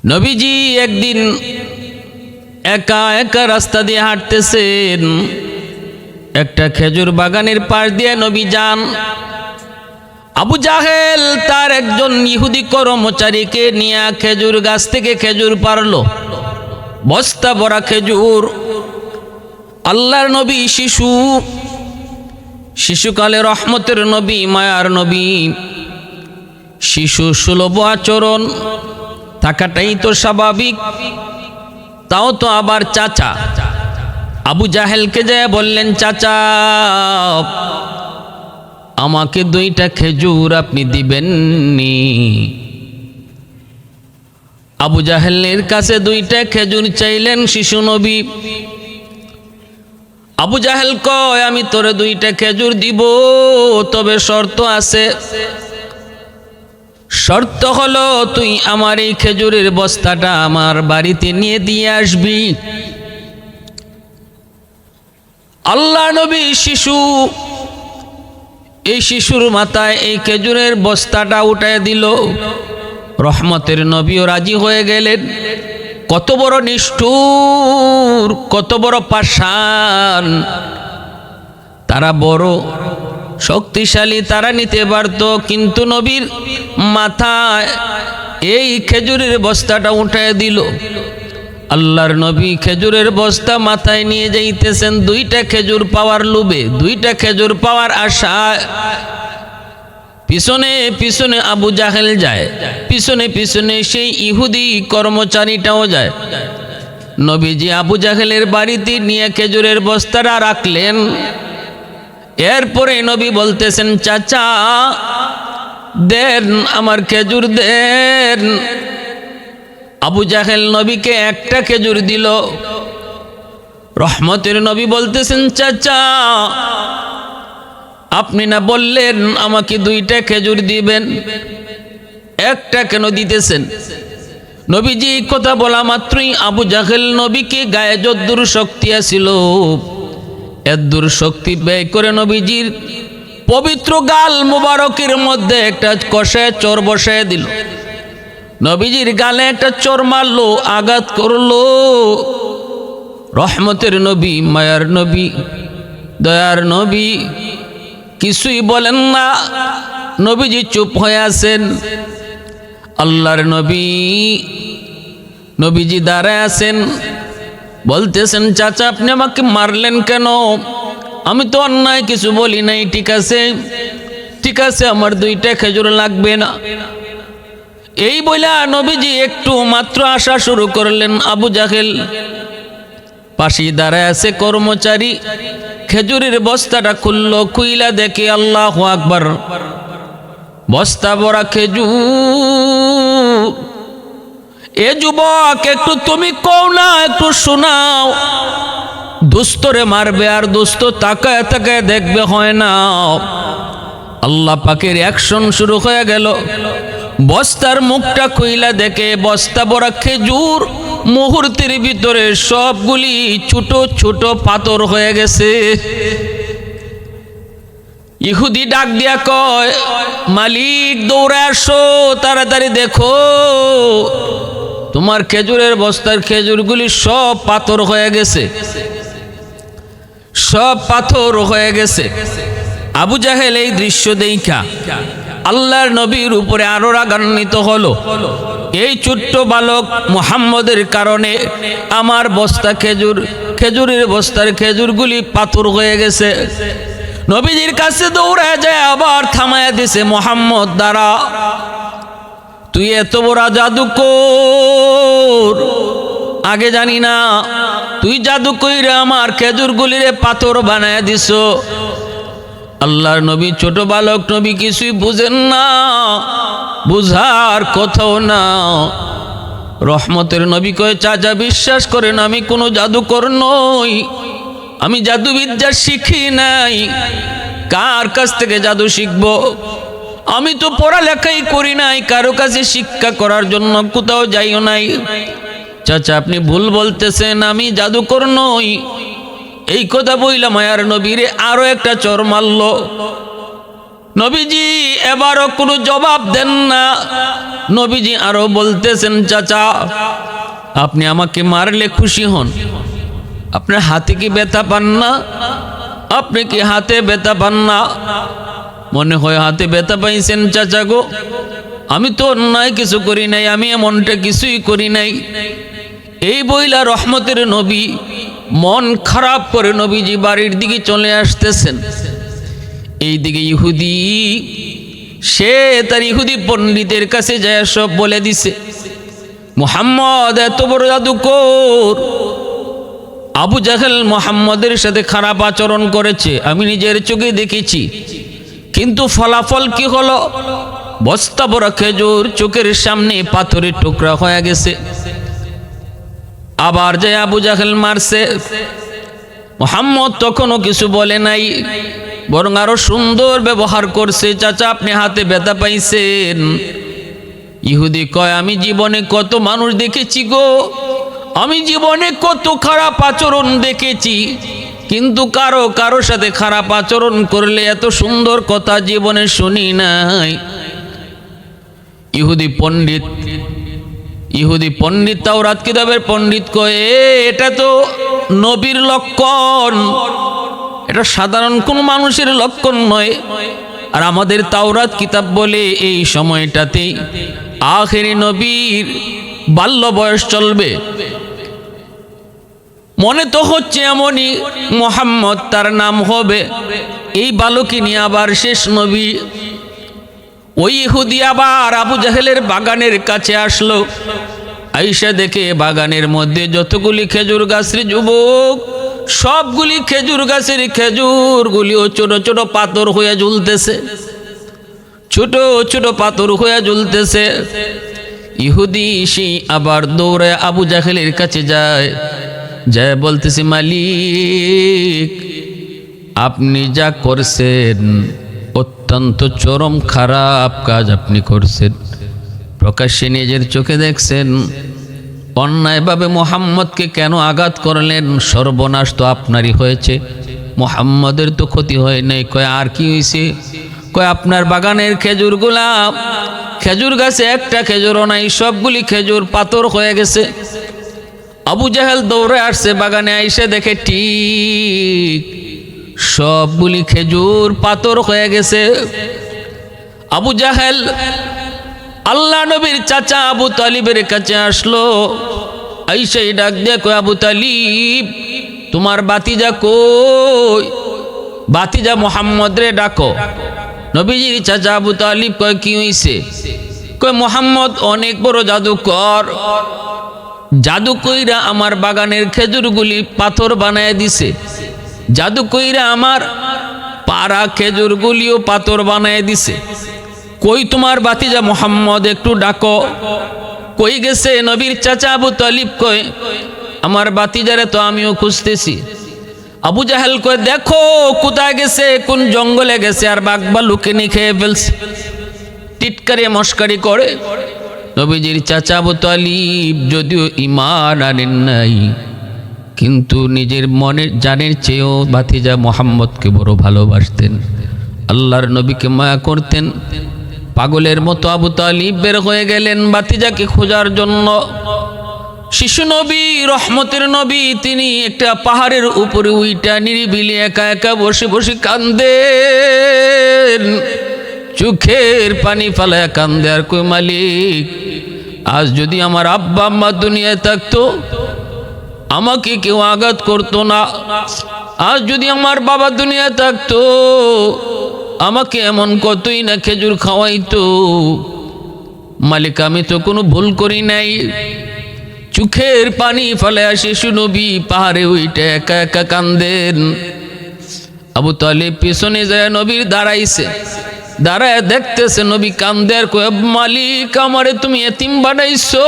নবীজি একদিন একা একা রাস্তা দিয়ে হাঁটতেছেন। একটা খেজুর বাগানের পাশ দিয়ে নবী যান। আবু জাহেল তার একজন ইহুদি কর্মচারীকে নিয়ে খেজুর গাছ থেকে খেজুর পারল, বস্তা ভরা খেজুর। আল্লাহর নবী শিশুকালে রহমতের নবী, মায়ার নবী, শিশু সুলভ আচরণ থাকাটাই তো স্বাভাবিক। তাও তো আবার চাচা আবু জাহেলকে যায় বললেন, চাচা আমাকে 2টা খেজুর আপনি দিবেননি? আবু জাহেলের কাছে 2টা খেজুর চাইলেন শিশু নবী। আবু জাহেল কয়, আমি তোরে 2টা খেজুর দিব, তবে শর্ত আছে। শর্ত হলো তুই আমার এই খেজুরের বস্তাটা আমার বাড়িতে নিয়ে দিয়ে আসবি। আল্লাহ নবী এই শিশুর মাথায় এই খেজুরের বস্তাটা উঠায় দিল। রহমতের নবীও রাজি হয়ে গেলেন। কত বড় নিষ্ঠুর, কত বড় পাষাণ! তারা বড় শক্তিশালী, তারা নিতে পারত, কিন্তু নবীর মাথায় এই খেজুরের বস্তাটা উঠায় দিল। আল্লাহর নবী খেজুরের বস্তা মাথায় নিয়ে যাইতেছেন 2টা খেজুর পাওয়ার লোভে, 2টা খেজুর পাওয়ার আশায়। পিছনে পিছনে আবু জাহেল যায়, পিছনে পিছনে সেই ইহুদি কর্মচারীটাও যায়। নবীজি আবু জাহেলের বাড়িতে নিয়ে খেজুরের বস্তাটা রাখলেন। এরপরে নবী বলতেছেন, চাচা দেন, আমার খেজুর দেন। আবু জাহেল নবীকে 1টা খেজুর দিল। রহমতের নবী বলতেছেন, চাচা আপনি না বললেন আমাকে 2টা খেজুর দিবেন, 1টা কেন দিতেছেন? নবীজি কথা বলা মাত্রই আবু জাহেল নবীকে গায়ে যদ্দুর শক্তি আছিল, এদ্দুর শক্তি ব্যয় করে নবীজির পবিত্র গাল মুবারকের মধ্যে একটা কষায় চর বসায় দিল। নবীজির গালে একটা চর মারলো, আঘাত করলো। রহমতের নবী, মায়ার নবী, দয়ার নবী কিছুই বলেন না। নবীজি চুপ হয়ে আছেন। আল্লাহর নবীজি দাঁড়ায় আছেন, বলতেছেন, চাচা আপনি আমাকে মারলেন কেন? আমি তো অন্যায় কিছু বলি নাই। ঠিক আছে, ঠিক আছে, আমার 2টা খেজুর লাগবে না। এই বইলা নবীজি একটু মাত্র আসা শুরু করলেন। আবু জাহেল পাশে দাঁড়ায় আছে কর্মচারী, খেজুরের বস্তাটা খুললো, খুইলা দেখে আল্লাহু আকবার, বস্তা ভরা খেজুর। এ যুবক, একটু তুমি কও না, একটু শোনাও। দুস্তরে মারবে আর দুস্ত তাকায় তাকায় দেখবে, হয় না। আল্লাহ পাকের অ্যাকশন শুরু হয়ে গেল। বস্তার মুখটা খুইলা দেখে বস্তা ভরা খেজুর মুহূর্তের ভিতরে সবগুলি ছোট ছোট পাথর হয়ে গেছে। ইহুদি ডাক দিয়া কয়, মালিক দৌড়ে আসো, তাড়াতাড়ি দেখো, তোমার খেজুরের বস্তার খেজুরগুলি সব পাথর হয়ে গেছে, সব পাথর হয়ে গেছে। আবু জাহেল এই দৃশ্য দেখা আল্লাহর নবীর উপরে আরো রাগান্বিত হলো। এই ছোট্ট বালক মুহাম্মদের কারণে আমার বস্তা খেজুরের বস্তার খেজুরগুলি পাথর হয়ে গেছে। নবীজির কাছে দৌড়ে যায়, আবার থামায়া দিছে, মুহাম্মদ দাঁড়া, তুই এত বড় জাদুকর, আগে জানি না, তুই জাদু কইরা আমার খেজুরগুলিরে পাথর বানায়া দিছ। আল্লাহর নবী ছোট বালক, নবী কিছুই বুঝেন না, বুঝার কোথাও না। রহমতের নবী কয়, চাচা বিশ্বাস করেন আমি কোনো জাদুকর নই, আমি জাদুবিদ্যা শিখি নাই, কার কাছ থেকে জাদু শিখব? আমি তো পড়ালেখাই করি নাই, কারো কাছে শিক্ষা করার জন্য কোথাও যাইও নাই। চাচা আপনি ভুল বলতেছেন, আমি জাদুকর নই। এই কথা বইলা মায়ার নবীরে আরো একটা চর মারল। নবীজি এবারও কোনো জবাব দেন না। নবীজি আরো বলতেছেন, চাচা আপনি আমাকে মারলে খুশি হন? আপনার হাতে কি ব্যথা পান না? আপনি কি হাতে ব্যথা পান না? মনে হয় হাতে ব্যথা পাইছেন চাচা গো। আমি তো অন্যায় কিছু করি নাই, আমি এমনটা কিছুই করি নাই। এই বইলা রহমতের নবী মন খারাপ করে নবীজি বাড়ির দিকে চলে আসতেছেন। এই দিকে ইহুদি, সে তার ইহুদি পণ্ডিতের কাছে যায় সব বলে দিছে, মুহাম্মদ এত বড় জাদুকর, আবু জাহেল মুহাম্মদের সাথে খারাপ আচরণ করেছে, আমি নিজের চোখে দেখেছি। কিন্তু ফলাফল কি হলো? বস্তা ভরা খেজুর চোখের সামনে পাথরের টুকরা হয়ে গেছে। আবার যে আবু জাহেল মারছে। মুহাম্মদ তখনও কিছু বলে নাই, বরং আরো সুন্দর ব্যবহার করছে। চাচা আপনি হাতে ব্যথা পাইছেন? ইহুদি কয়, আমি জীবনে কত মানুষ দেখেছি গো, আমি জীবনে কত খারাপ আচরণ দেখেছি, কিন্তু কারো সাথে খারাপ আচরণ করলে এত সুন্দর কথা জীবনে শুনি নাই। ইহুদি পণ্ডিত তাওরাত কিতাবের পণ্ডিত কয়, এটা তো নবীর লক্ষণ, এটা সাধারণ কোন মানুষের লক্ষণ নয়। আর আমাদের তাওরাত কিতাব বলে এই সময়টাতে আখেরি নবীর বাল্য বয়স চলবে। মনে তো হচ্ছে এমনই, মুহাম্মদ তার নাম হবে। এই বালকই নিয়ে আবার শেষ নবী। ওই ইহুদি আবার আবু জাহেলের বাগানের কাছে আসলো। আইসা দেখে বাগানের মধ্যে যতগুলি খেজুর গাছের যুবক, সবগুলি খেজুর গাছের খেজুরগুলিও ছোট ছোট পাথর হয়ে ঝুলতেছে, ছোট ছোট পাথর হয়ে ঝুলতেছে। ইহুদি সেই আবার দৌড়ে আবু জাহেলের কাছে যায় বলতেছে, মালিক আপনি যা করছেন অত্যন্ত চরম খারাপ কাজ আপনি করছেন। প্রকাশ্যে নিজের চোখে দেখছেন, অন্যায়ভাবে মুহাম্মদকে কেন আঘাত করলেন? সর্বনাশ তো আপনারই হয়েছে, মুহাম্মদের তো ক্ষতি হয় নাই। কয় আর কি হয়েছে? কয় আপনার বাগানের খেজুরগুলা, খেজুর গাছে একটা খেজুরও নাই, সবগুলি খেজুর পাথর হয়ে গেছে। আবু জাহেল দৌড়ে আসছে বাগানে, আইসে দেখে ঠিক সবগুলি খেজুর পাথর হয়ে গেছে। আবু জাহেল আল্লাহ নবীর চাচা আবু তালিবের কাছে আসলো। আইসে ডাক দিয়ে কয়, আবু তালিব তোমার বাতিজা কই? বাতিজা মুহাম্মদ রে ডাকো। নবীজির চাচা আবু তালিব কয়, কি হইছে? কয় মুহাম্মদ অনেক বড় জাদুকর, জাদু কইরা আমার বাগানের খেজুরগুলি পাথর বানায় দিছে, জাদু কইরা আমার পাড়া খেজুরগুলিও পাথর বানায় দিছে। কই তোমার বাতিজা মুহাম্মদ, একটু ডাকো। কই গেছে? নবীর চাচা আবু তালিব কয়, আমার বাতিজারে তো আমিও খুঁজতেছি। আবু জাহেল কয়, দেখো কোথায় গেছে, কোন জঙ্গলে গেছে, আর বাঘ ভাল্লুকে নিয়ে খেয়ে ফেলছে। টিটকারি মস্কারি করে। নবীজির চাচা আবু তালিব যদিও ঈমান আনেন নাই, কিন্তু নিজের মনের জানের চেয়েও ভাতিজা মুহাম্মদকে বড় ভালোবাসতেন, আল্লাহর নবীকে মায়া করতেন। পাগলের মতো আবু তালিব বের হয়ে গেলেন ভাতিজাকে খোঁজার জন্য। শিশু নবী, রহমতের নবী, তিনি একটা পাহাড়ের উপরে উইটা নিরিবিলি একা একা বসে বসে কান্দেন, চোখের পানি ফালায় কান্দে। আর কই, মালিক আজ যদি আমার আব্বা আম্মা দুনিয়ায় থাকতো আমাকে কেউ আঘাত করতো না, আজ যদি আমার বাবা দুনিয়ায় থাকতো আমাকে এমন কতই না খেজুর খাওয়াইতো। মালিক আমি তো কোনো ভুল করি নাই। চোখের পানি ফেলে শিশু নবী পাহাড়ে উইটে একা একা কান্দেন। আবু তালিব পিছনে যায় নবীর দাঁড়াইছে, দাঁড়ায় দেখতেছে নবী কান্দে। আর কয়, মালিক আমারে তুমি এতিম বানাইছো,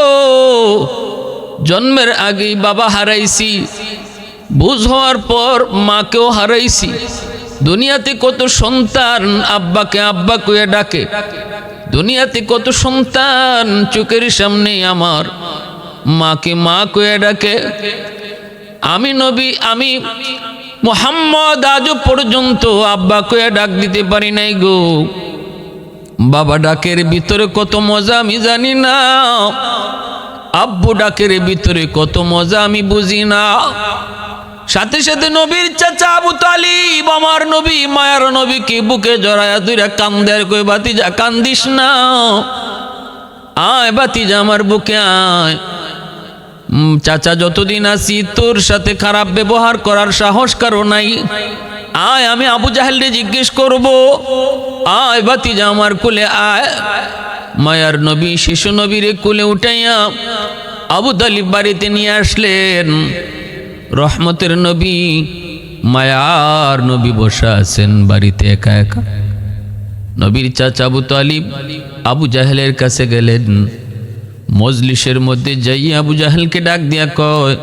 জন্মের আগেই বাবা হারাইছি, বুঝ হওয়ার পর মাকেও হারাইছি। দুনিয়াতে কত সন্তান আব্বাকে আব্বা কয়ে ডাকে, দুনিয়াতে কত সন্তান চোখের সামনে আমার মাকে মা কয়ে ডাকে। আমি নবী, আমি মোহাম্মদ আজও পর্যন্ত আব্বা কয়ে ডাক দিতে পারি নাই গো। বাবা ডাকের ভিতরে কত মজা আমি জানি না, আব্বু ডাকের ভিতরে কত মজা আমি বুঝি না। সাথে সাথে নবীর চাচা আবু তালিব আমার নবী মায়ার নবীকে বুকে জড়ায়া দুইরা কান্দের কই বাতিজা কান্দিস না, আয় বাতিজা আমার বুকে আয়। চাচা যতদিন আছি তোর সাথে খারাপ ব্যবহার করার সাহস কারো নাই, আয় আমি আবু জাহেলরে জিজ্ঞেস করব, আয় বাতিজা আমার কোলে আয়। মায়ার নবী শিশু নবীরে কোলে উঠাইয়া আবু তালিব বাড়িতে নিয়ে আসলেন। রহমতের নবী মায়ার নবী বসে আছেন বাড়িতে একা একা। নবীর চাচা আবু তালিব আবু জাহেলের কাছে গেলেন। মজলিসের মধ্যে যাই আবু জাহেলকে ডাক দিয়া কয়,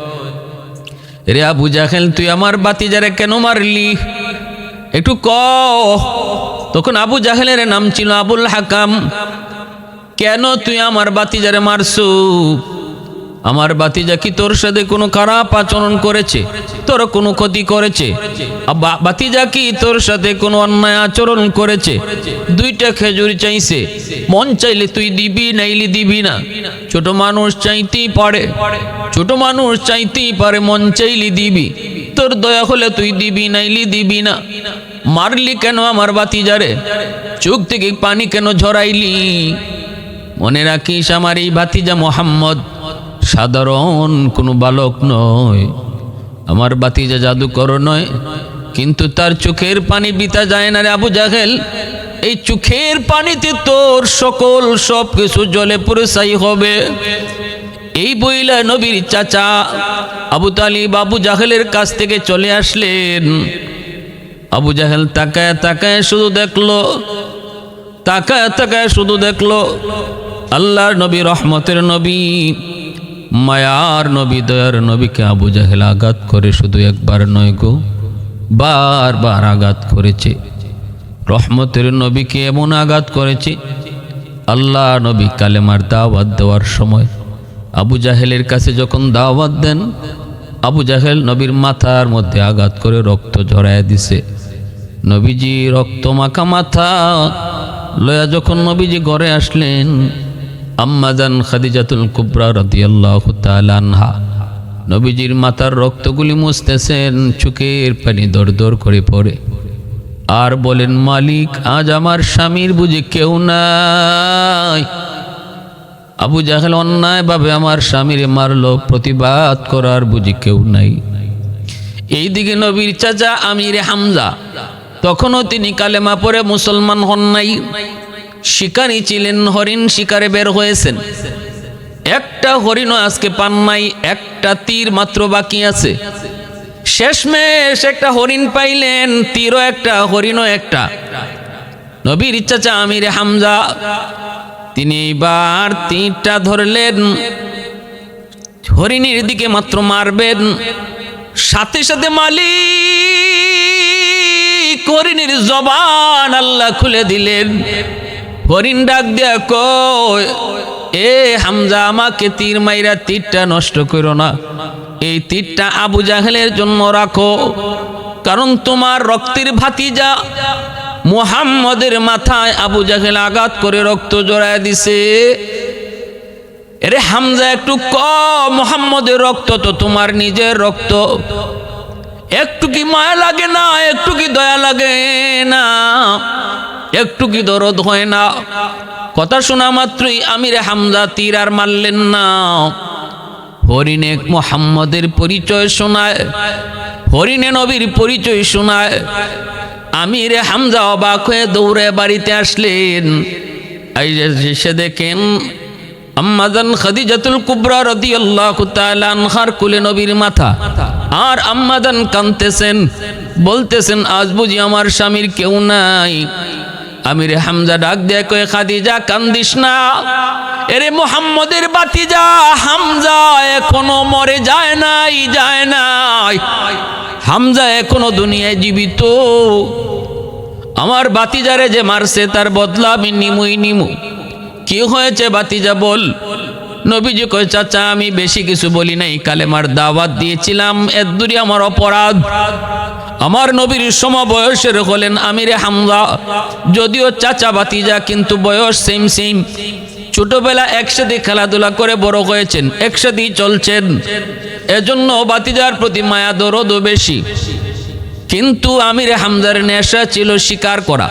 রে আবু জাহেল তুই আমার বাতিজারে কেন মারলি একটু ক। তখন আবু জাহেলের নাম ছিল আবুল হাকাম। কেন তুই আমার বাতিজারে মারছু? আমার বাতিজা কি তোর সাথে কোনো খারাপ আচরণ করেছে, তোর কোনো ক্ষতি করেছে? বাতিজা কি তোর সাথে কোনো অন্যায় আচরণ করেছে? দুইটা খেজুর চাইছে, মন চাইলে তুই দিবি নাইলে দিবি না। ছোট মানুষ চাইতেই পারে, ছোট মানুষ চাইতেই পারে, মন চাইলে দিবি, তোর দয়া হলে তুই দিবি নাইলে দিবি না। মারলি কেন আমার বাতিজারে? চোখ থেকে পানি কেন ঝরাইলি? মনে রাখিস আমার এই ভাতিজা মোহাম্মদ সাধারণ কোনো বালক নয়, আমার বাতিজা জাদুকর নয়, কিন্তু তার চোখের পানি বিতা যায় না রে আবু জাহেল। এই চোখের পানিতে তোর সকল সব কিছু জলে পুরে ছাই হবে। এই বইলা নবীর চাচা আবু তালিব আবু জাহেলের কাছ থেকে চলে আসলেন। আবু জাহেল তাকায় তাকায় শুধু দেখলো, তাকায় তাকায় শুধু দেখলো আল্লাহর নবী রহমতের নবী মায়ার নবী দয়ার নবীকে আবু জাহেল আঘাত করে শুধু একবার নয় গো, বারবার আঘাত করেছে। রহমতের নবীকে এমন আঘাত করেছে, আল্লাহ নবী কালেমার দাওয়াত দেওয়ার সময় আবু জাহেলের কাছে যখন দাওয়াত দেন, আবু জাহেল নবীর মাথার মধ্যে আঘাত করে রক্ত ঝরায় দিছে। নবীজি রক্ত মাখা মাথা লয়া যখন নবীজি ঘরে আসলেন, আম্মাজান খাদিজাতুল কুবরা রাদিয়াল্লাহু তাআলা আনহা নবীজির মাথার রক্তগুলি মুছতেছেন, চোখের পানি দর দর করে পড়ে, আর বলেন, মালিক আজ আমার স্বামীর বুঝি কেউ নাই। আবু জাহেল অন্যায়ভাবে আমার স্বামীরে মারলো, প্রতিবাদ করার বুঝি কেউ নাই। এইদিকে নবীর চাচা আমির হামজা, তখনও তিনি কালেমা পড়ে মুসলমান হন নাই, শিকারী ছিলেন, হরিণ শিকারে বের হয়েছেন। একটা হরিণও আজকে পান নাই, একটা তীর মাত্র বাকি আছে। শেষমেশ একটা হরিণ পাইলেন, তীরও একটা হরিণও একটা। নবীর চাচা আমির হামজা তিনি এইবার তীরটা ধরলেন, হরিণের দিকে মাত্র মারবেন, সাথে সাথে মালিক হরিণের জবান আল্লাহ খুলে দিলেন। হরিণ ডাক দেয়া কয়, এ হামজা আমাকে তীর মাইরা তীরটা নষ্ট করো না, এই তীরটা আবু জাহেলের জন্য রাখো, কারণ তোমার রক্তের ভাতিজা মুহাম্মদের মাথায় আবু জাহেল আঘাত করে রক্ত জড়ায় দিছে। এরে হামজা একটু মুহাম্মদের রক্ত তো তোমার নিজের রক্ত, একটু কি মায়া লাগে না? একটু কি দয়া লাগে না? একটু কি দরদ হয় না? কথা শোনা মাত্রই আমিরে হামজা তীর আর মারলেন না। হরিণে মুহাম্মদের পরিচয় শোনায়, হরিণে নবীর পরিচয় শোনায়। আমিরে হামজা অবাক হয়ে দৌড়ে বাড়িতে আসলেন। এসে দেখেন আম্মাজান খাদিজাতুল কুবরা রাদিয়াল্লাহু তাআলা আনহার কোলে নবীর মাথা, আর আম্মাজান কাঁদতেছেন, বলতেছেন, আজ বুঝি আমার স্বামীর কেউ নাই। আমিরে হামজা ডাক দেয়া কয়ে, খাদিজা কান্দিস না, এরে মুহাম্মদের বাতিজা হামজা এখনো মরে যায় নাই, যায় নাই, হামজা এখনো দুনিয়ায় জীবিত। আমার বাতিজারে যে মারছে তার বদলা আমি নিমুই নিমু। কি হয়েছে বাতিজা বল? নবীজি কয় চাচা আমি বেশি কিছু বলি নাই, কালেমার দাওয়াত দিয়েছিলাম, এর দূরে আমার অপরাধ। আমার নবীর সমবয়সের হলেন আমিরে হামজা, যদিও চাচা ভাতিজা কিন্তু বয়স সেম সেম। ছোটবেলা একসাথে খেলাধুলা করে বড় হয়েছেন, একসাথেই চলছেন, এজন্য ভাতিজার প্রতি মায়া দরদও বেশি। কিন্তু আমিরে হামজার নেশা ছিল শিকার করা।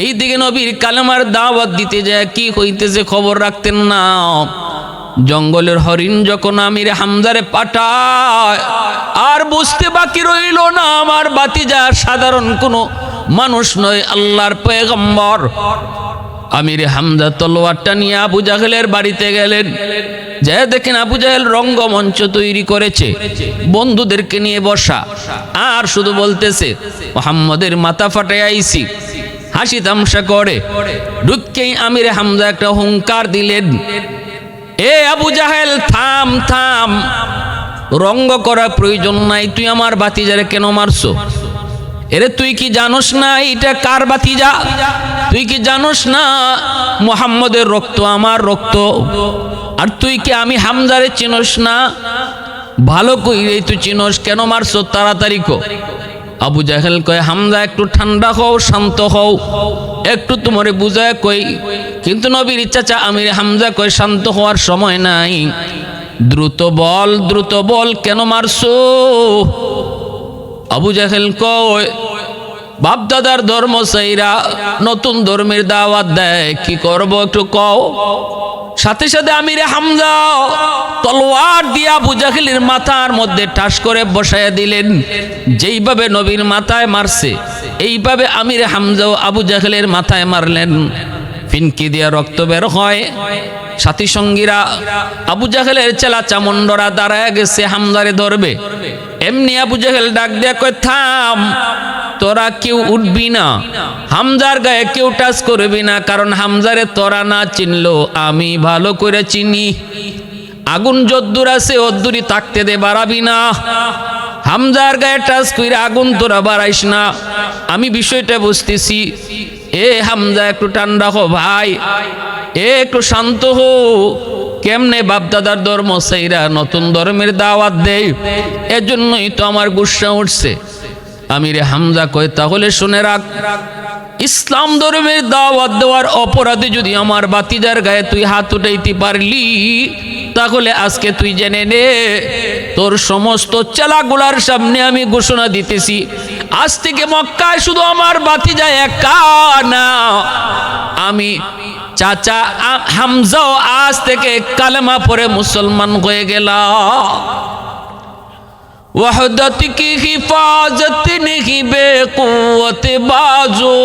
এই দিকে নবীর কালেমার দাওয়াত দিতে যায় কি হইতেছে খবর রাখতেন না। জঙ্গলের হরিণ যখন আমিরে হামজারে পাঠায়, আর বুঝতে বাকি রইল না আমার ভাতিজা সাধারণ কোনো মানুষ নয়, আল্লাহর পয়গম্বর। আমিরে হামজা তলোয়ারটা নিয়ে আবু জাহেলের বাড়িতে গেলেন। যে দেখেন আবু জাহেল রঙ্গমঞ্চ তৈরি করেছে, বন্ধুদেরকে নিয়ে বসা, আর শুধু বলতেছে মুহাম্মদের মাথা ফাটাই আইছি, হাসি তামসা করে। ঢুককেই আমিরে হামজা একটা হুঙ্কার দিলেন, এ আবু জাহেল থাম থাম, রঙ্গ করা প্রয়োজন নাই, তুই আমার ভাতিজারে কেন মারছো? এরে তুই কি জানোস না এটা কার ভাতিজা? তুই কি জানোস না মুহাম্মদের রক্ত আমার রক্ত? আর তুই কি আমি হামজারে চিনোস না? ভালো কইরে তুই চিনোস, কেন মারছো? তাড়াতাড়ি কো। আবু জাহেল কয় হামজা একটু ঠান্ডা হও, শান্ত হও, একটু তোমারে বুঝায় কই। কিন্তু নবীর চাচা আমির হামজা কয় শান্ত হওয়ার সময় নাই, দ্রুত বল, দ্রুত বল, কেন মারছো? আবু জাহেল কয় বাপ দাদার ধর্ম সাইরা নতুন ধর্মের দাওয়াত দেয়, কি করব একটু কও। সাথে সাথে আমিরে হামজা তলোয়ার দিয়ে আবু জাহেলের মাথার মধ্যে ঠাস করে বসায় দিলেন। যেইভাবে নবীর মাথায় মারছে এইভাবে আমিরে হামজাও আবু জাহেলের মাথায় মারলেন। ফিনকি দিয়ে রক্ত বের হয়। সাথী সঙ্গীরা আবু জাহেলের চেলা চামুন্ডরা দাঁড়ায় গেছে হামজারে ধরবে। এমনি আবু জাহেল ডাক দিয়া কয় থাম, তোরা কেউ উঠবি না, হামজার গায়ে কেউ টাচ করবি না, কারণ হামজারে তোরা না চিনলো আমি ভালো করে চিনি। আগুন যদ্দুর আছে অদ্দুরই থাকতে দে, বাড়াবি না। হামজার গায়ে টাচ কইরা আগুন তোরা বাড়াইস না, আমি বিষয়টা বুঝতেছি। এ হামজা একটু ঠান্ডা হো ভাই, একটু শান্ত হো। কেমনে বাপদাদার ধর্ম সাইরা নতুন ধর্মের দাওয়াত দেয়, এজন্যই তো আমার গুসা উঠছে। আমিরে হামজা কয় তাহলে শুনে রাখ, ইসলাম ধর্মের দাওয়াত দেওয়ার অপরাধে যদি আমার ভাতিজার গায়ে তুই হাত উঠাইতে পারলি, তাহলে আজকে তুই জেনে নে তোর সমস্ত চেলাগুলার সামনে আমি ঘোষণা দিতেছি, আজ থেকে মক্কায় শুধু আমার ভাতিজা একা না, আমি চাচা হামজাও আজ থেকে কালেমা পড়ে মুসলমান হয়ে গেলাম। वहदत की हिफाजत नहीं बेकुवत बाजो,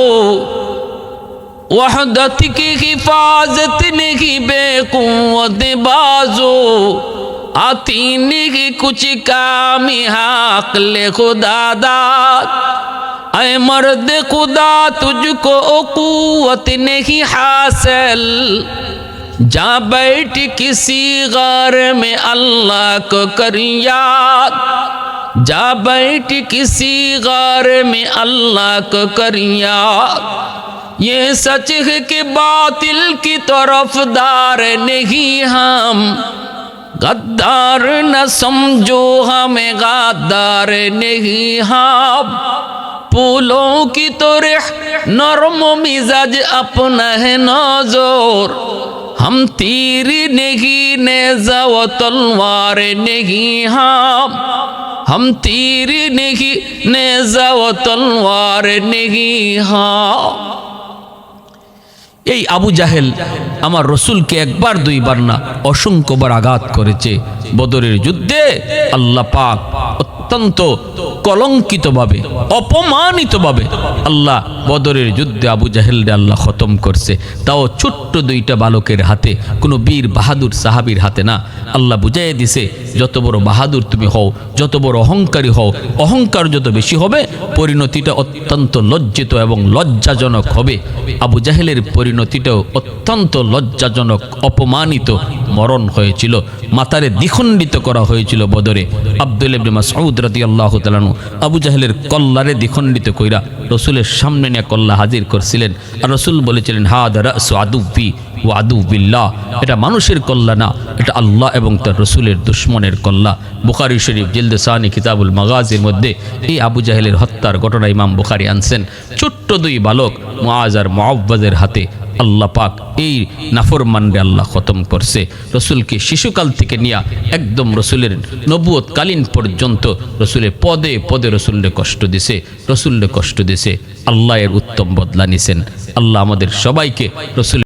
वहदत की हिफाजत नहीं बेकुवत बाजो, आती नहीं कुछ कामी हाकले खुदा दात, ऐ मर्द खुदा तुझको कुवत नहीं हासिल, जा बैठ किसी गार में अल्लाह को कर याद, जा बैठ किसी गार में अल्लाह को कर याद, ये सच है कि बातिल की तरफदार नहीं हम, गद्दार न समझो हमें गद्दार नहीं हम, फूलों की तरह नरम मिजाज अपना है नजर, हम तीर नहीं नेज़ा व तलवार नहीं हम तीर नहीं नेज़ा व तलवार नहीं हम। এই আবু জাহেল আমার রসুলকে একবার দুইবার না অসংখ্যবার আঘাত করেছে। বদরের যুদ্ধে আল্লাহ পাক অত্যন্ত কলঙ্কিতভাবে অপমানিতভাবে আল্লাহ বদরের যুদ্ধে আবু জাহেলকে আল্লাহ খতম করছে, তাও ছোট্ট দুইটা বালকের হাতে, কোনো বীর বাহাদুর সাহাবীর হাতে না। আল্লাহ বুঝাই দিছে যত বড় বাহাদুর তুমি হও, যত বড় অহংকারী হও, অহংকার যত বেশি হবে পরিণতিটা অত্যন্ত লজ্জিত এবং লজ্জাজনক হবে। আবু জাহেলের পরিণতিটাও অত্যন্ত লজ্জাজনক, অপমানিত মরণ হয়েছিল, মাথারে দ্বিখণ্ডিত করা হয়েছিল বদরে। আব্দুল্লাহ ইবনে মাসউদ মাসউদ রাদিয়াল্লাহু তাআলা আনহু আবু জাহেলের কল্লারে দ্বিখণ্ডিত কইরা রসুলের সামনে নিয়ে কল্লা হাজির করছিলেন। আর রসুল বলেছিলেন, হাদা রাসু আদুব্বি ওয়া আদুবিল্লাহ, এটা মানুষের কল্লা না, এটা আল্লাহ এবং তার রসুলের দুশ্মনের কল্লা। বুখারী শরীফ জিলদে সানি কিতাবুল মাগাজির মধ্যে এই আবু জাহেলের হত্যার ঘটনা ইমাম বুখারী আনছেন। ছোট্ট দুই বালক মুআজ আর মুআওয়াজের হাতে আল্লাহ পাক এই নাফরমানরে আল্লাহ খতম করছে। রসুলকে শিশুকাল থেকে নিয়ে একদম রসুলের নবুয়তকালীন পর্যন্ত রসুলের পদে পদে রসুলরে কষ্ট দিছে, রসুলরে কষ্ট দিছে। আল্লাহ এর উত্তম বদলা নিছেন। আল্লাহ আমাদের সবাইকে রসুল